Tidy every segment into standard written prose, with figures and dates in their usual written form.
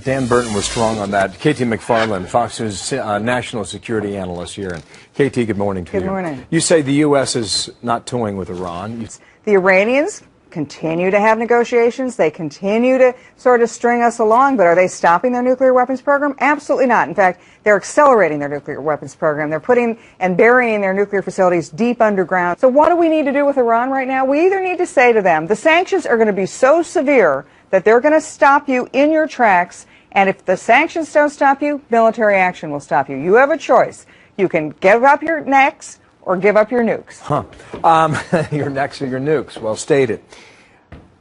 Dan Burton was strong on that. KT McFarland, Fox News national security analyst here. And KT, good morning to you. Good morning. You say the U.S. is not toying with Iran. The Iranians continue to have negotiations. They continue to sort of string us along, but are they stopping their nuclear weapons program? Absolutely not. In fact, they're accelerating their nuclear weapons program. They're putting and burying their nuclear facilities deep underground. So what do we need to do with Iran right now? We either need to say to them, the sanctions are going to be so severe that they're going to stop you in your tracks, and if the sanctions don't stop you, military action will stop you. You have a choice. You can give up your necks or give up your nukes. Your necks or your nukes. Well stated.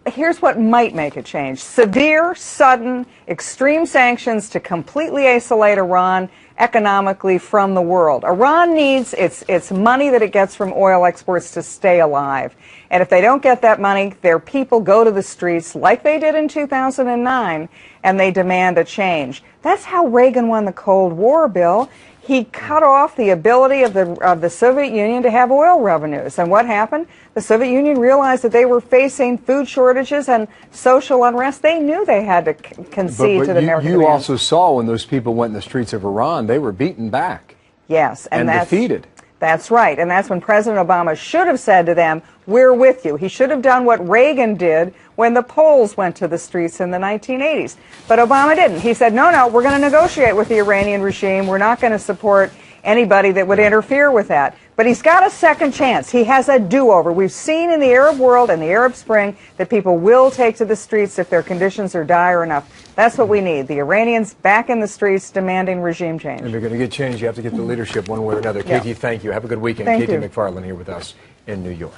Here's what might make a change. Severe, sudden, extreme sanctions to completely isolate Iran economically from the world. Iran needs its money that it gets from oil exports to stay alive. And if they don't get that money, their people go to the streets like they did in 2009, and they demand a change. That's how Reagan won the Cold War, Bill. He cut off the ability of the Soviet Union to have oil revenues. And what happened? The Soviet Union realized that they were facing food shortages and social unrest. They knew they had to concede to the American You demand. also saw when those people went in the streets of Iran, they were beaten back. Yes, and that's defeated. That's right. And that's when President Obama should have said to them, we're with you. He should have done what Reagan did when the Poles went to the streets in the 1980s. But Obama didn't. He said, no, we're going to negotiate with the Iranian regime. We're not going to support anybody that would interfere with that. But he's got a second chance. He has a do-over. We've seen in the Arab world and the Arab Spring that people will take to the streets if their conditions are dire enough. That's what we need. The Iranians back in the streets demanding regime change. If you're going to get change, you have to get the leadership one way or another. Yeah. KT, thank you. Have a good weekend. Thank KT you. McFarland here with us in New York.